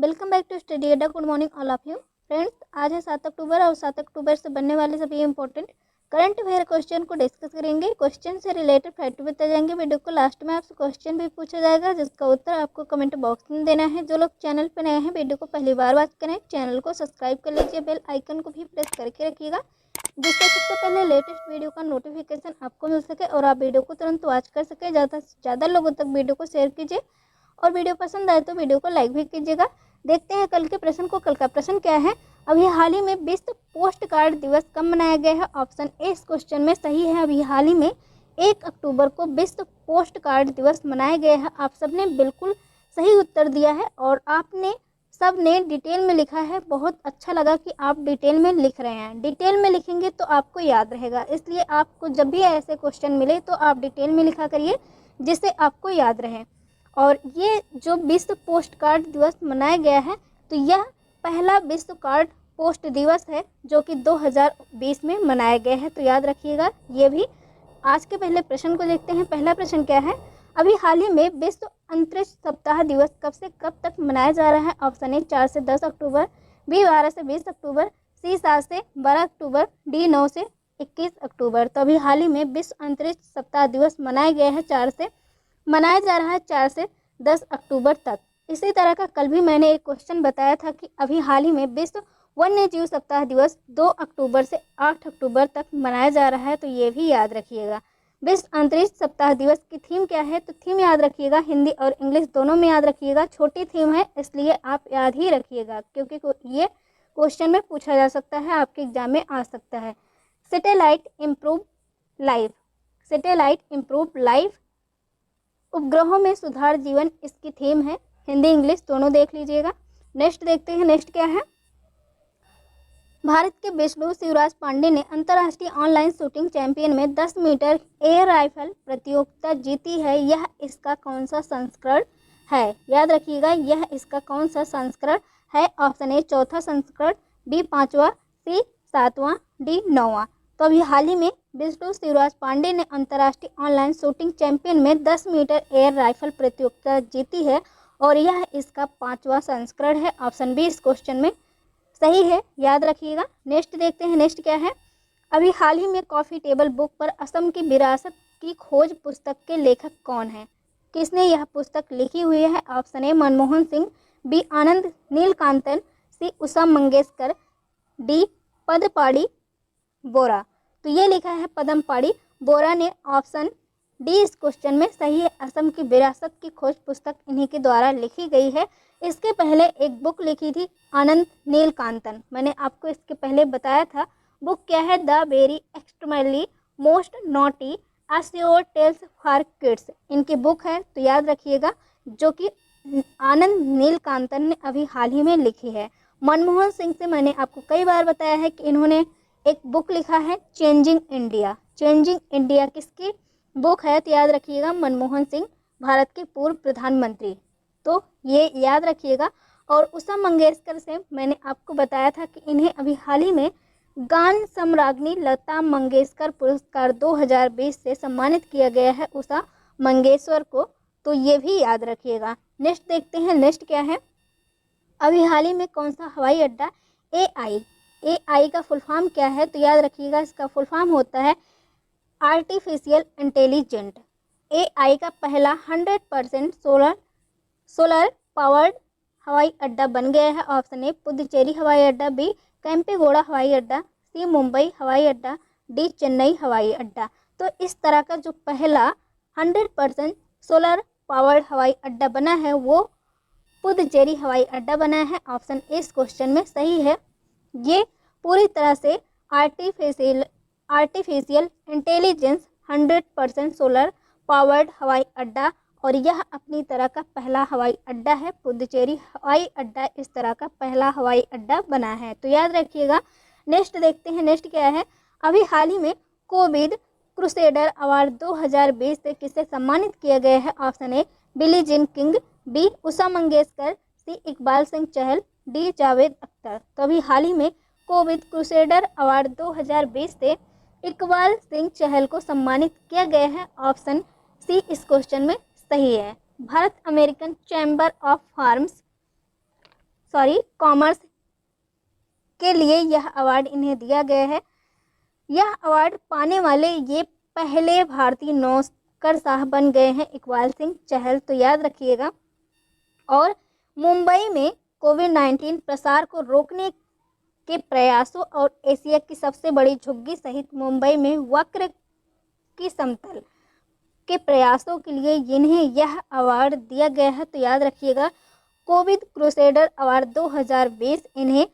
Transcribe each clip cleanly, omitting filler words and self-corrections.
Welcome back to study अड्डा। Good morning all of you friends. आज है 7 अक्टूबर और 7 अक्टूबर से बनने वाले सभी इंपॉर्टेंट करंट अफेयर क्वेश्चन को डिस्कस करेंगे। क्वेश्चन से रिलेटेड फैक्ट बताए जाएंगे। वीडियो को लास्ट में आपसे क्वेश्चन भी पूछा जाएगा जिसका उत्तर आपको कमेंट बॉक्स में देना है। जो लोग चैनल पर नए हैं, वीडियो को पहली बार वॉच करें, चैनल को सब्सक्राइब कर लीजिए, बेल आइकन को भी प्रेस करके रखिएगा जिससे सबसे पहले लेटेस्ट वीडियो का नोटिफिकेशन आपको मिल सके और आप वीडियो को तुरंत वॉच कर सके। ज़्यादा से ज़्यादा लोगों तक वीडियो को शेयर कीजिए और वीडियो पसंद आए तो वीडियो को लाइक भी कीजिएगा। देखते हैं कल के प्रश्न को। कल का प्रश्न क्या है? अभी हाल ही में विश्व पोस्ट कार्ड दिवस कब मनाया गया है? ऑप्शन ए इस क्वेश्चन में सही है। अभी हाल ही में 1 अक्टूबर को विश्व पोस्ट कार्ड दिवस मनाया गया है। आप सबने बिल्कुल सही उत्तर दिया है और आपने सब ने डिटेल में लिखा है। बहुत अच्छा लगा कि आप डिटेल में लिख रहे हैं। डिटेल में लिखेंगे तो आपको याद रहेगा, इसलिए आपको जब भी ऐसे क्वेश्चन मिले तो आप डिटेल में लिखा करिए जिससे आपको याद रहे। और ये जो विश्व पोस्ट कार्ड दिवस मनाया गया है तो यह पहला विश्व कार्ड पोस्ट दिवस है जो कि 2020 में मनाया गया है, तो याद रखिएगा ये भी। आज के पहले प्रश्न को देखते हैं। पहला प्रश्न क्या है? अभी हाल ही में विश्व अंतरिक्ष सप्ताह दिवस कब से कब तक मनाया जा रहा है? ऑप्शन ए 4 से 10 अक्टूबर, बी 12 से 20 अक्टूबर, सी 7 से 12 अक्टूबर, डी 9 से 21 अक्टूबर। तो अभी हाल ही में विश्व अंतरिक्ष सप्ताह दिवस मनाया गया है, मनाया जा रहा है 4 से 10 अक्टूबर तक। इसी तरह का कल भी मैंने एक क्वेश्चन बताया था कि अभी हाल ही में विश्व वन्य जीव सप्ताह दिवस 2 अक्टूबर से 8 अक्टूबर तक मनाया जा रहा है, तो ये भी याद रखिएगा। विश्व अंतरिक्ष सप्ताह दिवस की थीम क्या है? तो थीम याद रखिएगा, हिंदी और इंग्लिश दोनों में याद रखिएगा। छोटी थीम है इसलिए आप याद ही रखिएगा क्योंकि ये क्वेश्चन में पूछा जा सकता है, आपके एग्जाम में आ सकता है। Satellite improve life, satellite improve life, उपग्रहों में सुधार जीवन, इसकी थीम है। हिंदी इंग्लिश दोनों देख लीजिएगा। नेक्स्ट देखते हैं। नेक्स्ट क्या है? भारत के विष्णु शिवराज पांडे ने अंतर्राष्ट्रीय ऑनलाइन शूटिंग चैंपियन में 10 मीटर एयर राइफल प्रतियोगिता जीती है। यह इसका कौन सा संस्करण है? याद रखिएगा, यह इसका कौन सा संस्करण है? ऑप्शन ए चौथा संस्करण, बी 5वां, सी 7वां, डी 9वां। तो अभी हाल ही में विष्णु शिवराज पांडे ने अंतर्राष्ट्रीय ऑनलाइन शूटिंग चैंपियन में 10 मीटर एयर राइफल प्रतियोगिता जीती है और यह इसका 5वां संस्करण है। ऑप्शन बी इस क्वेश्चन में सही है, याद रखिएगा। नेक्स्ट देखते हैं। नेक्स्ट क्या है? अभी हाल ही में कॉफ़ी टेबल बुक पर असम की विरासत की खोज पुस्तक के लेखक कौन है? किसने यह पुस्तक लिखी हुई है? Option A Manmohan Singh, B Anand Neelakantan, C Usha Mangeshkar, D Padpadi Bora. तो ये लिखा है पदमपाड़ी बोरा ने। ऑप्शन डी इस क्वेश्चन में सही है। असम की विरासत की खोज पुस्तक इन्हीं के द्वारा लिखी गई है। इसके पहले एक बुक लिखी थी आनंद नीलकांतन, मैंने आपको इसके पहले बताया था। बुक क्या है? The very extremely most naughty assure tales for kids, इनकी बुक है, तो याद रखिएगा, जो कि आनंद नीलकांतन ने अभी हाल ही में लिखी है। मनमोहन सिंह से मैंने आपको कई बार बताया है कि इन्होंने एक बुक लिखा है चेंजिंग इंडिया। चेंजिंग इंडिया किसकी बुक है? तो याद रखिएगा मनमोहन सिंह, भारत के पूर्व प्रधानमंत्री, तो ये याद रखिएगा। और उषा मंगेशकर से मैंने आपको बताया था कि इन्हें अभी हाल ही में गान सम्राज्ञी लता मंगेशकर पुरस्कार 2020 से सम्मानित किया गया है उषा मंगेशकर को, तो ये भी याद रखिएगा। नेक्स्ट देखते हैं। नेक्स्ट क्या है? अभी हाल ही में कौन सा हवाई अड्डा AI का फुल फॉर्म क्या है? तो याद रखिएगा, इसका फुल फॉर्म होता है आर्टिफिशियल इंटेलिजेंट। AI का पहला 100% सोलर पावर्ड हवाई अड्डा बन गया है। ऑप्शन ए पुदुचेरी हवाई अड्डा, बी कैंपेगौड़ा हवाई अड्डा, सी मुंबई हवाई अड्डा, डी चेन्नई हवाई अड्डा। तो इस तरह का जो पहला 100% सोलर पावर्ड हवाई अड्डा बना है वो पुदुचेरी हवाई अड्डा बना है। ऑप्शन ए इस क्वेश्चन में सही है। ये पूरी तरह से आर्टिफिशियल इंटेलिजेंस 100% सोलर पावर्ड हवाई अड्डा, और यह अपनी तरह का पहला हवाई अड्डा है। पुदुचेरी हवाई अड्डा इस तरह का पहला हवाई अड्डा बना है, तो याद रखिएगा। नेक्स्ट देखते हैं। नेक्स्ट क्या है? अभी हाल ही में कोविड क्रूसेडर अवार्ड 2020 से किसे सम्मानित किया गया है? Option A Billie Jean King, B Usha Mangeshkar, C Iqbal Singh Chahal, D Javed Akhtar. तो अभी हाल ही में कोविड क्रूसेडर अवार्ड 2020 से इकबाल सिंह चहल को सम्मानित किया गया है। ऑप्शन सी इस क्वेश्चन में सही है। Bharat American chamber of farms commerce के लिए यह अवार्ड इन्हें दिया गया है। यह अवार्ड पाने वाले ये पहले भारतीय नौकरशाह बन गए हैं इकबाल सिंह चहल, तो याद रखिएगा। और मुंबई में कोविड-19 प्रसार को रोकने के प्रयासों और एशिया की सबसे बड़ी झुग्गी सहित मुंबई में वक्र की समतल के प्रयासों के लिए इन्हें यह अवार्ड दिया गया है, तो याद रखिएगा। कोविड क्रूसेडर अवार्ड 2020 इन्हें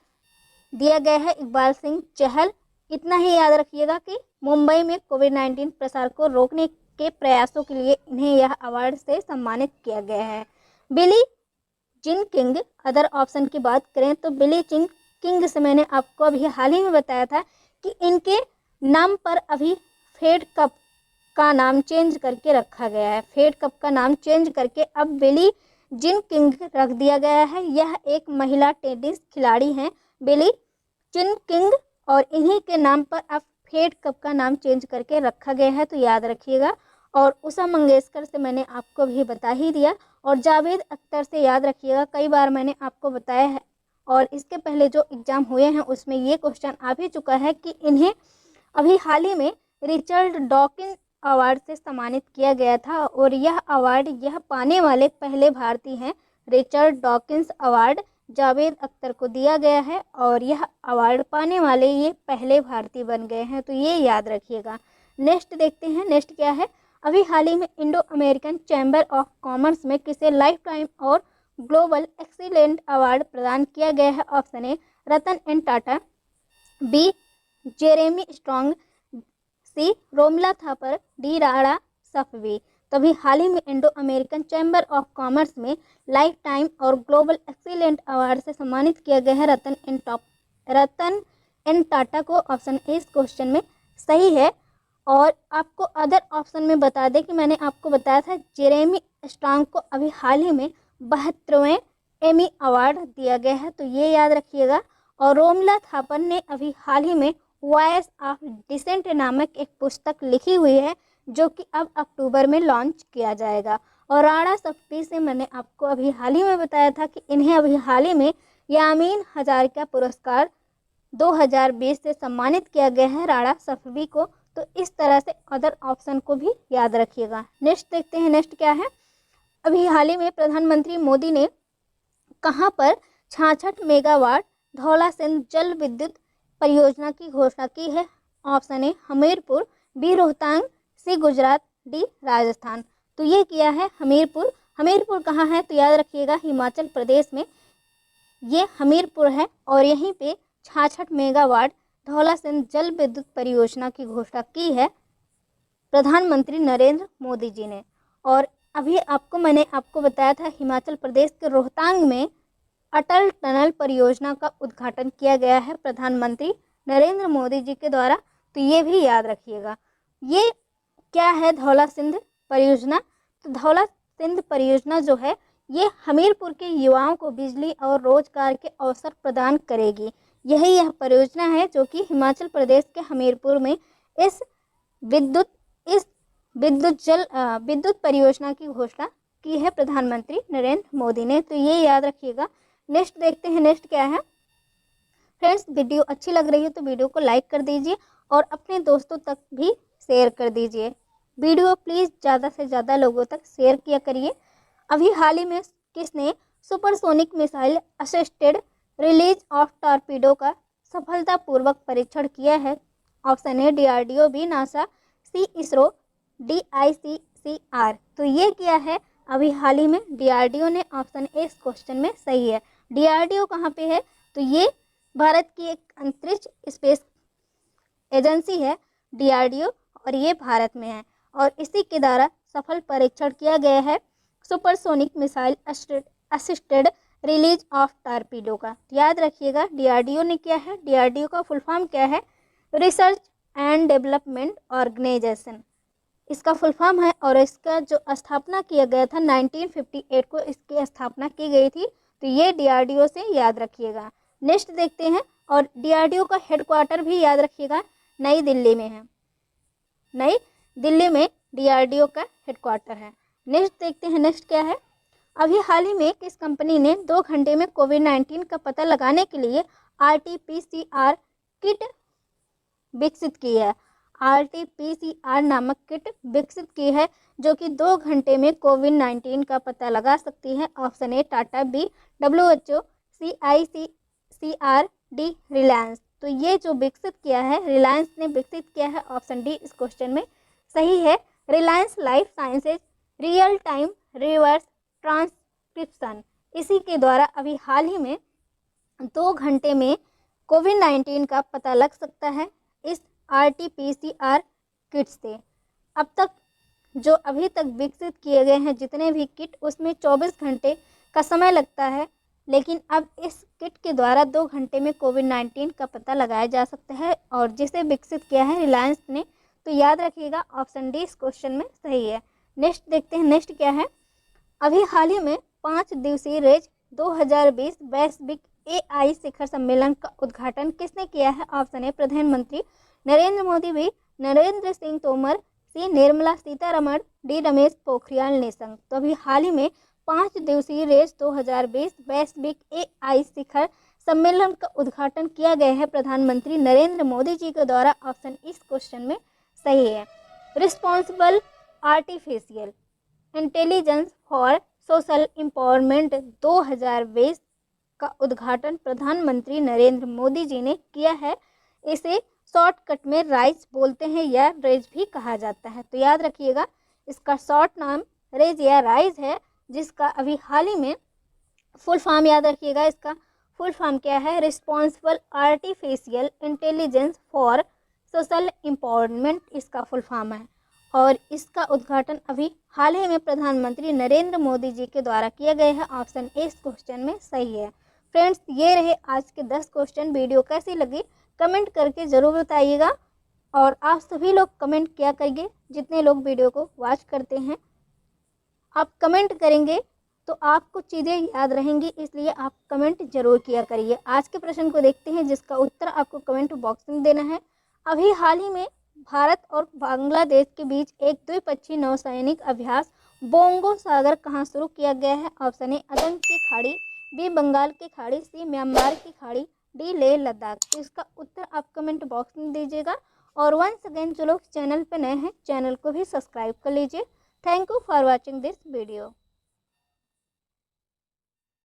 दिया गया है इकबाल सिंह चहल। इतना ही याद रखिएगा कि मुंबई में कोविड-19 प्रसार को रोकने के प्रयासों के लिए इन्हें यह अवार्ड से सम्मानित किया गया है। बिली जिन किंग, अदर ऑप्शन की बात करें तो बिली जिन किंग से मैंने आपको अभी हाल ही में बताया था कि इनके नाम पर अभी फेड कप का नाम चेंज करके रखा गया है। फेड कप का नाम चेंज करके अब बिली जिन किंग रख दिया गया है। यह एक महिला टेनिस खिलाड़ी हैं बिली जिन किंग, और इन्हीं के नाम पर अब फेड कप का नाम चेंज करके रखा गया है, तो याद रखिएगा। और उषा मंगेशकर से मैंने आपको भी बता ही दिया, और जावेद अख्तर से याद रखिएगा, कई बार मैंने आपको बताया है और इसके पहले जो एग्ज़ाम हुए हैं उसमें ये क्वेश्चन आ भी चुका है कि इन्हें अभी हाल ही में रिचर्ड डॉकिंस अवार्ड से सम्मानित किया गया था, और यह अवार्ड यह पाने वाले पहले भारतीय हैं। Richard Dawkins award Javed Akhtar को दिया गया है, और यह अवार्ड पाने वाले ये पहले भारतीय बन गए हैं, तो ये याद रखिएगा। नेक्स्ट देखते हैं, नेक्स्ट क्या है। अभी हाल ही में Indo American chamber of commerce में किसे लाइफ टाइम और ग्लोबल एक्सीलेंट अवार्ड प्रदान किया गया है। Option A Ratan N Tata, B Jeremy Strong, C Romila Thapar, D Rana Safvi. तभी हाल ही में Indo American chamber of commerce में लाइफ टाइम और ग्लोबल एक्सीलेंट अवार्ड से सम्मानित किया गया है रतन एन टाटा को। ऑप्शन ए इस क्वेश्चन में सही है। और आपको अदर ऑप्शन में बता दें कि मैंने आपको बताया था जेरेमी स्ट्रॉन्ग को अभी हाल ही में 72वें एमी अवार्ड दिया गया है, तो ये याद रखिएगा। और रोमिला थापर ने अभी हाल ही में वॉइस ऑफ डिसेंट नामक एक पुस्तक लिखी हुई है, जो कि अब अक्टूबर में लॉन्च किया जाएगा। और राणा सफवी से मैंने आपको अभी हाल ही में बताया था कि इन्हें अभी हाल ही में यामीन हजारिका पुरस्कार 2020 से सम्मानित किया गया है राणा सफवी को। तो इस तरह से अदर ऑप्शन को भी याद रखिएगा। नेक्स्ट देखते हैं, नेक्स्ट क्या है। अभी हाल ही में प्रधानमंत्री मोदी ने कहां पर 66 मेगावाट धौला सिंध जल विद्युत परियोजना की घोषणा की है। Option A Hamirpur, B Rohtang, C Gujarat, D Rajasthan. तो ये किया है हमीरपुर। हमीरपुर कहाँ है, तो याद रखिएगा हिमाचल प्रदेश में ये हमीरपुर है, और यहीं पे 66 मेगावाट धौला सिंध जल विद्युत परियोजना की घोषणा की है प्रधानमंत्री नरेंद्र मोदी जी ने। और अभी मैंने आपको बताया था हिमाचल प्रदेश के रोहतांग में अटल टनल परियोजना का उद्घाटन किया गया है प्रधानमंत्री नरेंद्र मोदी जी के द्वारा, तो ये भी याद रखिएगा। ये क्या है धौला सिंध परियोजना, तो धौला सिंध परियोजना जो है ये हमीरपुर के युवाओं को बिजली और रोजगार के अवसर प्रदान करेगी। यही यह परियोजना है जो कि हिमाचल प्रदेश के हमीरपुर में इस विद्युत परियोजना की घोषणा की है प्रधानमंत्री नरेंद्र मोदी ने, तो ये याद रखिएगा। नेक्स्ट देखते हैं, नेक्स्ट क्या है। फ्रेंड्स, वीडियो अच्छी लग रही है तो वीडियो को लाइक कर दीजिए और अपने दोस्तों तक भी शेयर कर दीजिए। वीडियो प्लीज़ ज़्यादा से ज़्यादा लोगों तक शेयर किया करिए। अभी हाल ही में किसने supersonic missile assisted release of torpedo का सफलतापूर्वक परीक्षण किया है। Option A DRDO, B NASA, C ISRO, D ICCR। तो ये किया है अभी हाल ही में DRDO ने। ऑप्शन ए इस क्वेश्चन में सही है। DRDO कहाँ पे है, तो ये भारत की एक अंतरिक्ष स्पेस एजेंसी है DRDO, और ये भारत में है, और इसी के द्वारा सफल परीक्षण किया गया है supersonic missile assisted release of torpedo का। याद रखिएगा DRDO ने किया है। DRDO का फुल फॉर्म क्या है, रिसर्च एंड डेवलपमेंट ऑर्गेनाइजेशन इसका फुल फॉर्म है, और इसका जो स्थापना किया गया था 1958 को इसकी स्थापना की गई थी, तो ये DRDO से याद रखिएगा। नेक्स्ट देखते हैं, और DRDO का हेडक्वार्टर भी याद रखिएगा नई दिल्ली में है। नई दिल्ली में DRDO का हेडक्वार्टर है। नेक्स्ट देखते हैं, नेक्स्ट क्या है। अभी हाल ही में किस कंपनी ने 2 घंटे में कोविड-19 का पता लगाने के लिए RT-PCR किट विकसित की है। RT-PCR नामक किट विकसित की है जो कि 2 घंटे में कोविड-19 का पता लगा सकती है। Option A Tata, B WHO, C ICCR, Reliance. तो ये जो विकसित किया है रिलायंस ने विकसित किया है। ऑप्शन डी इस क्वेश्चन में सही है। Reliance life sciences real time reverse transcription, इसी के द्वारा अभी हाल ही में 2 घंटे में कोविड-19 का पता लग सकता है इस RT-PCR किट से। अब तक जो अभी तक विकसित किए गए हैं जितने भी किट, उसमें 24 घंटे का समय लगता है, लेकिन अब इस किट के द्वारा 2 घंटे में कोविड-19 का पता लगाया जा सकता है और जिसे विकसित किया है रिलायंस ने। तो याद रखिएगा ऑप्शन डी इस क्वेश्चन में सही है। नेक्स्ट देखते हैं, नेक्स्ट क्या है। अभी हाल ही में 5 दिवसीय रेज 2020 वैश्विक AI शिखर सम्मेलन का उद्घाटन किसने किया है। ऑप्शन ए प्रधानमंत्री नरेंद्र मोदी, बी नरेंद्र सिंह तोमर, सी निर्मला सीतारमण, डी रमेश पोखरियाल निशंक। तो अभी हाल ही में 5 दिवसीय रेस 2020 वैश्विक AI शिखर सम्मेलन का उद्घाटन किया गया है प्रधानमंत्री नरेंद्र मोदी जी के द्वारा। ऑप्शन इस क्वेश्चन में सही है। Responsible artificial intelligence for social empowerment 2020 का उद्घाटन प्रधानमंत्री नरेंद्र मोदी जी ने किया है। इसे शॉर्टकट में राइज बोलते हैं या रेज भी कहा जाता है। तो याद रखिएगा इसका शॉर्ट नाम रेज या राइज है, जिसका अभी हाल ही में फुल फॉर्म याद रखिएगा। इसका फुल फॉर्म क्या है, responsible artificial intelligence for social empowerment, इसका फुल फॉर्म है। और इसका उद्घाटन अभी हाल ही में प्रधानमंत्री नरेंद्र मोदी जी के द्वारा किया गया है। ऑप्शन ए इस क्वेश्चन में सही है। फ्रेंड्स, ये रहे आज के 10 क्वेश्चन। वीडियो कैसी लगी कमेंट करके ज़रूर बताइएगा और आप सभी लोग कमेंट किया करिए। जितने लोग वीडियो को वॉच करते हैं, आप कमेंट करेंगे तो आपको चीज़ें याद रहेंगी, इसलिए आप कमेंट जरूर किया करिए। आज के प्रश्न को देखते हैं जिसका उत्तर आपको कमेंट बॉक्स में देना है। अभी हाल ही में भारत और बांग्लादेश के बीच एक द्विपक्षीय नौसैनिक अभ्यास बोंगो सागर कहाँ शुरू किया गया है। ऑप्शन ए अदन की खाड़ी, बी बंगाल की खाड़ी, सी म्यांमार की खाड़ी, डी लेह लद्दाख। तो इसका उत्तर आप कमेंट बॉक्स में दीजिएगा। और वंस अगेन जो लोग चैनल पर नए हैं चैनल को भी सब्सक्राइब कर लीजिए। Thank you for watching this video.